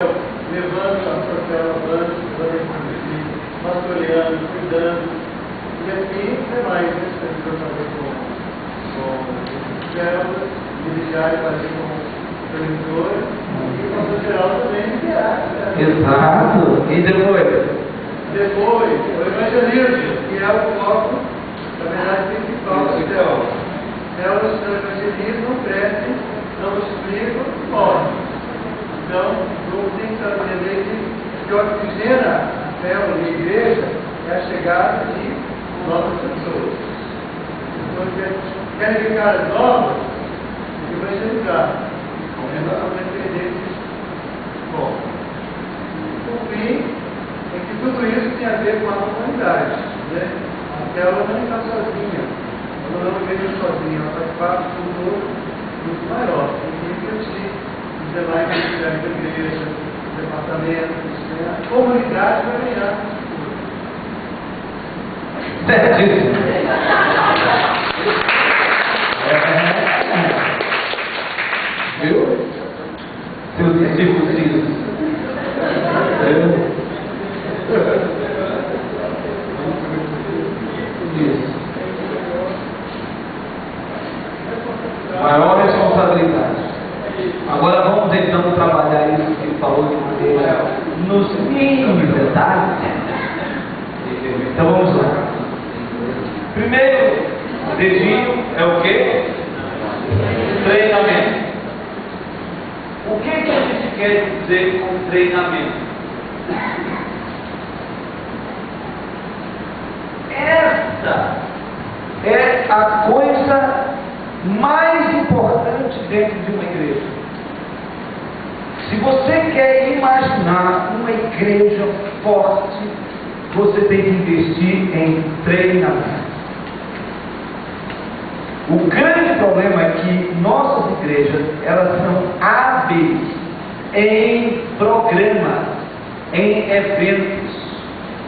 levando a papel antes, pastoreando, cuidando. E aqui tem mais, né? Você vai fazer com células, dirigir fazer com preletora, e com o geral também liberar. Exato. E depois? Depois, o evangelismo, que é o foco, na verdade, principal da célula. Células do evangelismo crescem, não explicam, morrem. Então, o grupo tem que entender que oxigena a célula e a igreja é a chegada de novas pessoas. Então, querem ver caras novas, tem que evangelizar. É exatamente entender isso. Bom, por fim, é que tudo isso tem a ver com a comunidade. Né? A célula não está sozinha. Ela não veio sozinha, ela faz parte de um todo muito maior. Tem que refletir. Demais ministérios da igreja, departamentos, né? A comunidade vai ganhar. Certíssimo. Viu? Seus discípulos. Isso. Maior responsabilidade. Agora vamos então trabalhar isso que ele falou de maneira nos mínimos detalhes. Então vamos lá. Primeiro dedinho é o quê? Treinamento. O que a gente quer dizer com treinamento? Essa é a coisa mais importante dentro de uma igreja. Se você quer imaginar uma igreja forte, você tem que investir em treinamento. O grande problema é que nossas igrejas, elas são hábeis em programas, em eventos.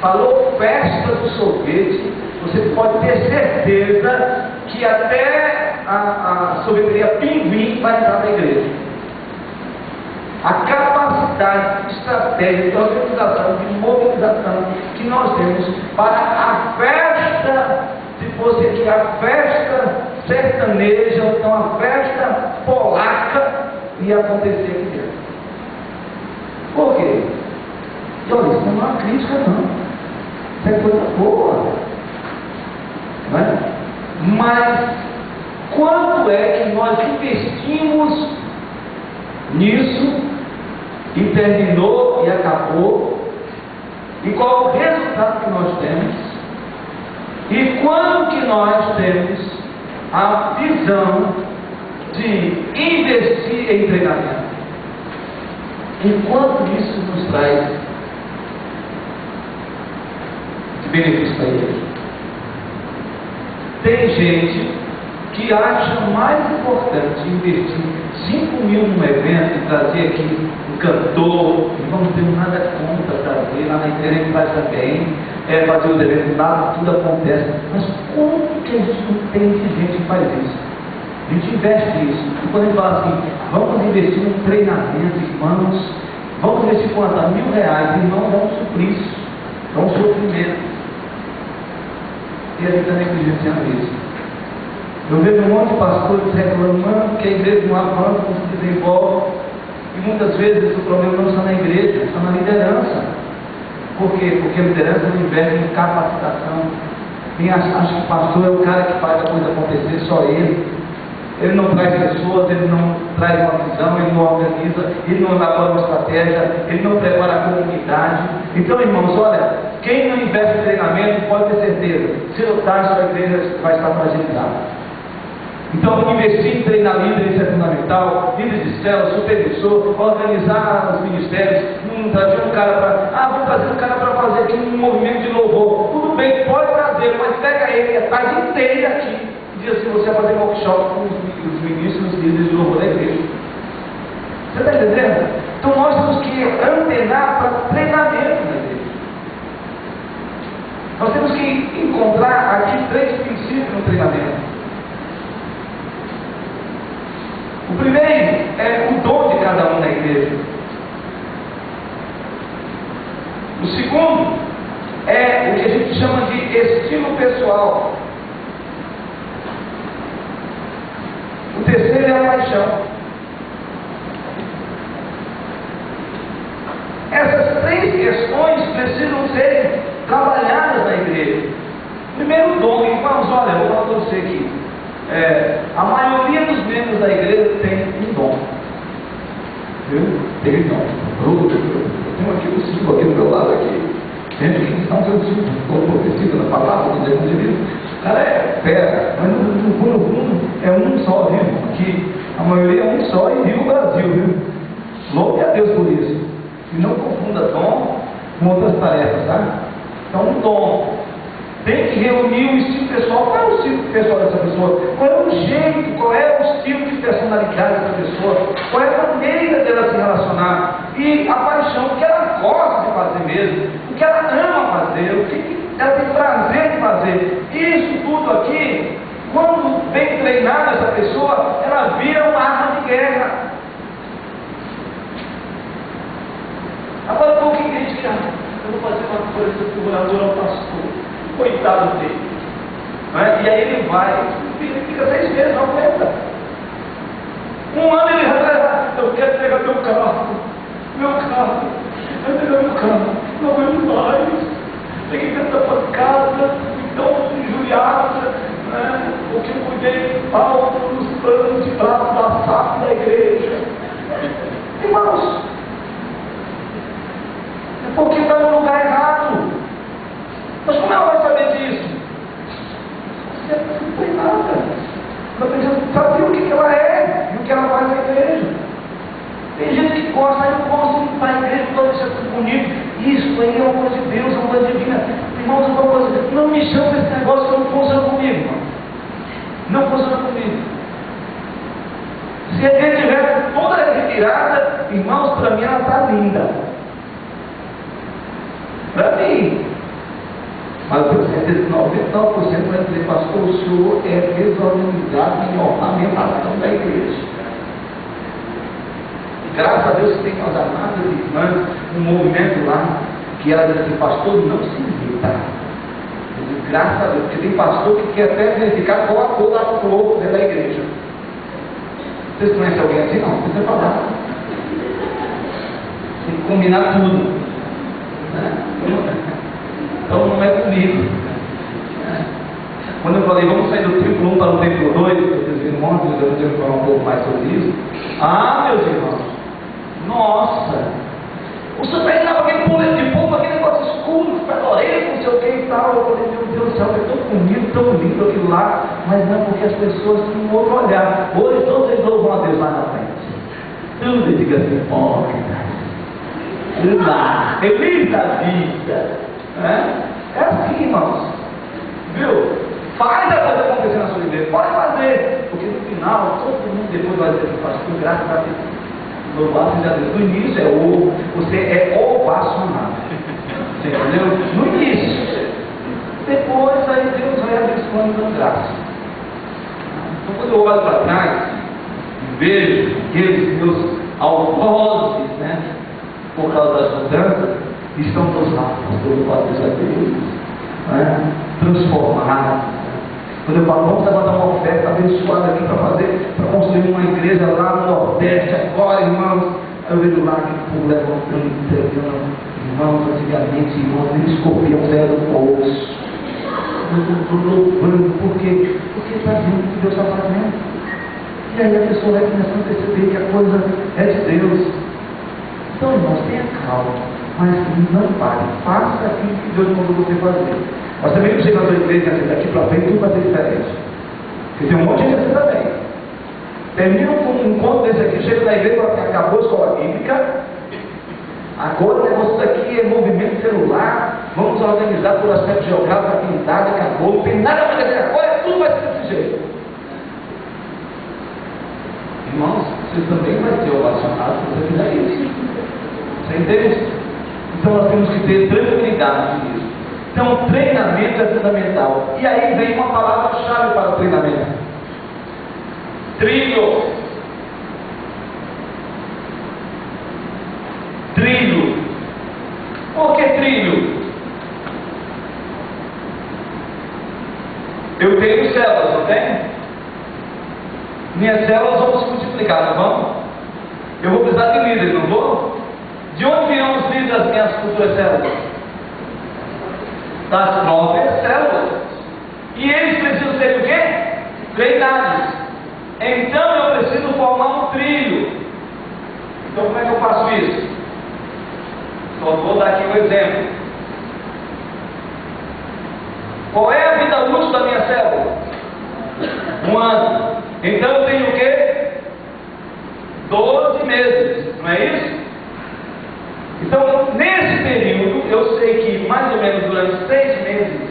Falou festa do sorvete, você pode ter certeza que até a sorveteria Pinguim vai entrar na igreja. A capacidade, estratégia de organização, de mobilização que nós temos para a festa, se fosse aqui a festa sertaneja, ou então a festa polaca, ia acontecer aqui dentro. Por quê? E olha, isso não é uma crítica não. Isso é coisa boa. Não é? Mas quanto é que nós investimos nisso e terminou e acabou? E qual o resultado que nós temos? E quando que nós temos a visão de investir em treinamento? Enquanto isso nos traz de benefício para a igreja? Tem gente que acha mais importante investir 5 mil num evento e trazer aqui um cantor, e não tenho nada contra trazer, lá na igreja que faz também, fazer os eventos, nada, tudo acontece. Mas como que a gente não tem de gente que faz isso? A gente investe isso. E quando a gente fala assim, vamos investir num treinamento, irmãos, vamos investir quanto? R$1.000, irmãos, é um suplício, é um sofrimento. E a gente está negligenciando isso. Eu vejo um monte de pastores reclamando que a igreja não avança, não se desenvolve. E muitas vezes o problema não está na igreja, está na liderança. Por quê? Porque a liderança não investe em capacitação. Quem acha que o pastor é o cara que faz a coisa acontecer, só ele. Ele não traz pessoas, ele não traz uma visão, ele não organiza, ele não elabora uma estratégia, ele não prepara a comunidade. Então, irmãos, olha, quem não investe em treinamento pode ter certeza, cedo ou tarde sua igreja vai estar fragilizada. Então, investir em treinar líderes, isso é fundamental. Líderes de célula, supervisor, organizar os ministérios, trazer um cara para... vou trazer um cara para fazer aqui um movimento de louvor. Tudo bem, pode trazer, mas pega ele a tarde inteira aqui e diz assim, você vai fazer um workshop com os ministros, os líderes de louvor da igreja. Você está entendendo? Então, nós temos que antenar para treinamento na igreja. Nós temos que encontrar aqui 3 princípios no treinamento. O primeiro é o dom de cada um na igreja. O segundo é o que a gente chama de estilo pessoal. O terceiro é a paixão. Essas três questões precisam ser trabalhadas na igreja. Primeiro dom, irmãos, olha, eu vou falar para você aqui. A maioria dos membros da igreja tem um dom. Viu? Tem dom. Eu tenho aqui um símbolo aqui do meu lado aqui. Gente que estão sendo símbolo profecido na palavra do Deus de vida. O cara é fera, mas no fundo é um só, viu? Aqui a maioria é um só e viu o Brasil, viu? Louve a Deus por isso. E não confunda dom com outras tarefas, tá? Então, um dom tem que reunir o estilo pessoal. Qual é o estilo pessoal dessa pessoa? Qual é o jeito, qual é o estilo de personalidade dessa pessoa? Qual é a maneira dela se relacionar? E a paixão, o que ela gosta de fazer mesmo, o que ela ama fazer, o que ela tem prazer de fazer. Isso tudo aqui, quando bem treinada essa pessoa, ela vira uma arma de guerra. Agora, por que a gente eu vou fazer uma coisa que o curador ao pastor? Coitado dele. Não é? E aí ele vai, ele fica 6 meses, não aguenta. Um ano ele vai, eu quero pegar meu carro, eu quero pegar meu carro, não aguento mais. Tem que tentar para casa, então injuriada, né? Porque eu cuidei alto nos planos de prato da SAP da igreja. Irmãos, é porque está no lugar errado. Mas como ela vai saber disso? Você não tem nada. Ela precisa saber o que ela é e o que ela faz na igreja. Tem gente que gosta, eu gosto de ir para a igreja, todo isso é tudo bonito. Isso aí é uma coisa de Deus, é uma coisa divina. Irmãos, é uma coisa. Não me chama esse negócio que não funciona comigo, irmão. Não funciona comigo. Se a gente tiver toda retirada, irmãos, para mim ela está linda. Para mim. Mas eu tenho certeza que 99% vai dizer, pastor, o senhor é desorganizado em ornamentação da igreja. E graças a Deus que tem umas amadas irmãs, um movimento lá, que ela diz assim, pastor, não se imita. Graças a Deus, porque tem pastor que quer até verificar qual a cor da flor dentro da igreja. Vocês conhecem alguém assim? Não, precisa falar. Tem que combinar tudo. Então não é comigo. Quando eu falei, vamos sair do templo 1 para o templo 2, vocês viram ontem, mas eu vou falar um pouco mais sobre isso. Meus irmãos, nossa, o senhor vai lá para aquele pulo de povo, aquele negócio escuro, fedorento, não sei o que e tal. Eu falei, meu Deus do céu, é tão bonito, tão lindo aquilo lá, mas não porque as pessoas têm um outro olhar. Hoje todos eles louvam a Deus lá na frente. Tudo diga assim, hipócrita. Lá, feliz da vida. É assim, irmãos. Viu? Faz a coisa acontecer na sua igreja. Pode fazer. Porque no final, todo mundo depois vai dizer, pastor, graças a Deus. Louvado seja Deus. No início você é ovacionado. Você entendeu? No início. Depois aí Deus vai abençoando e dando graça. Então quando eu olho para trás e vejo aqueles meus algozes, né? Por causa das mudanças, estão todos lá, pastor, louvado seja Deus, né? Transformados. Quando eu falo, vamos levantar uma oferta abençoada aqui para construir uma igreja lá no Nordeste, agora, irmãos, eu vejo lá que o povo levantando, entregando, irmãos, antigamente, irmãos, nem escorpião saia do bolso. Eu estou louvando, por quê? Porque está vendo o que Deus está fazendo. E aí a pessoa vai começando a perceber que a coisa é de Deus. Então, irmãos, tenha calma, mas não pare, faça aquilo que Deus mandou você fazer. Mas também não chega na sua igreja, daqui para frente tudo vai ser diferente. Porque tem um monte de gente assim também. Termina um encontro desse aqui, chega na igreja e fala assim, acabou a escola bíblica, agora o negócio daqui é movimento celular, vamos organizar por aspecto geográfico, atividade, acabou, não tem nada a acontecer agora, tudo vai ser desse jeito. Irmãos, vocês também vão ser ovacionados se você fizer isso. Você entende? Então nós temos que ter tranquilidade nisso. Então o treinamento é fundamental. E aí vem uma palavra-chave para o treinamento. Trilho. Trilho. Por que trilho? trilho, eu tenho células, não tenho? Minhas células vão se multiplicar, não vão? Eu vou precisar de líderes, não vou? De onde virão os líderes das minhas futuras células? Das próprias células. E eles precisam ser o quê? Treinados. Então eu preciso formar um trilho. Então como é que eu faço isso? Só vou dar aqui um exemplo. Qual é a vida útil da minha célula? 1 ano. Então eu tenho o quê? 12 meses, não é isso? Então, nesse período, eu sei que mais ou menos durante 6 meses,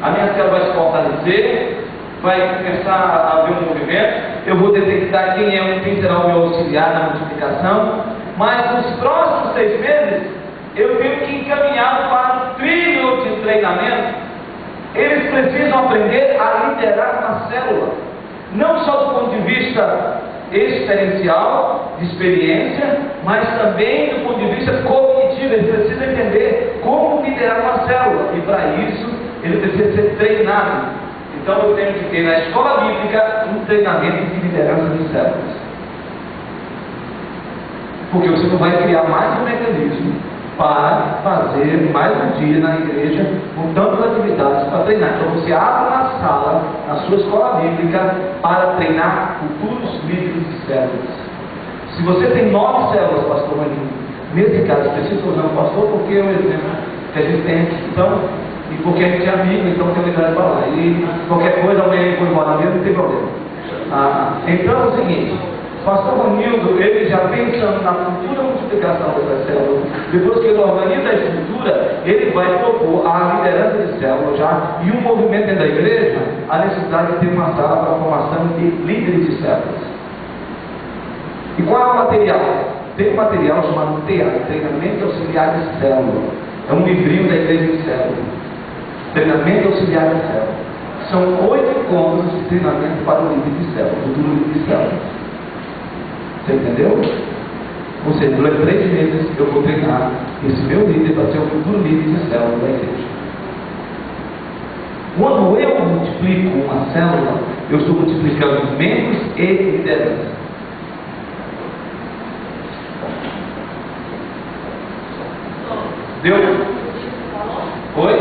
a minha célula vai se fortalecer, vai começar a haver um movimento, eu vou detectar quem será o meu auxiliar na multiplicação, mas nos próximos 6 meses, eu tenho que encaminhar para um trilho de treinamento. Eles precisam aprender a liderar uma célula, não só do ponto de vista experiencial, de experiência, mas também do ponto de vista cognitivo. Ele precisa entender como liderar uma célula, e para isso ele precisa ser treinado. Então eu tenho que ter na escola bíblica um treinamento de liderança de células, porque você não vai criar mais um mecanismo para fazer mais um dia na igreja com tantas atividades para treinar. Então você abre uma sala na sua escola bíblica para treinar futuros líderes de células. Se você tem 9 células, pastor Maninho, nesse caso preciso usar um pastor porque é o exemplo que a gente tem aqui. Então, e porque a gente é amigo, então tem liberdade para lá. E qualquer coisa, amanhã eu vou embora mesmo, não tem problema. Então é o seguinte, pastor Ronildo, ele já pensando na futura multiplicação dessas células, depois que ele organiza a estrutura, ele vai propor a liderança de células já, e um movimento dentro da igreja, a necessidade de ter uma sala para a formação de líderes de células. E qual é o material? Tem um material chamado TEA, Treinamento Auxiliar de Célula. É um livrinho da igreja de célula. Treinamento Auxiliar de Célula. São 8 encontros de treinamento para o líder de célula, futuro líder de célula. Você entendeu? Ou seja, durante 3 meses eu vou treinar esse meu líder para ser o futuro líder de célula da igreja. Quando eu multiplico uma célula, eu estou multiplicando membros e liderança. Deu? Oi?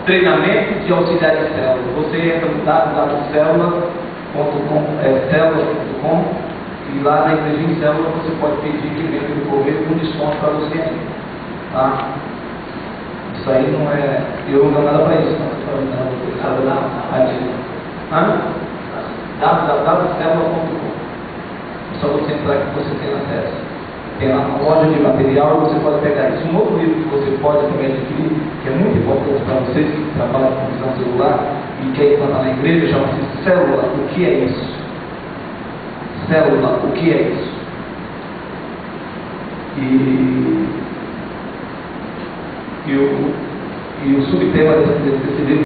Treinamento de auxiliar de célula. Você entra no www.célula.com e lá na igreja em célula você pode pedir que venha do governo com desconto para você aí. Tá? Isso aí não é. Eu não dou nada para isso, www.célula.com. É só você entrar que você tem acesso. Tem lá uma loja de material e você pode pegar isso. Um outro livro que você pode também adquirir, que é muito importante para vocês que trabalham com visão celular e querem implantar na igreja, chama-se Célula. O que é isso? Célula, o que é isso? E o subtema desse livro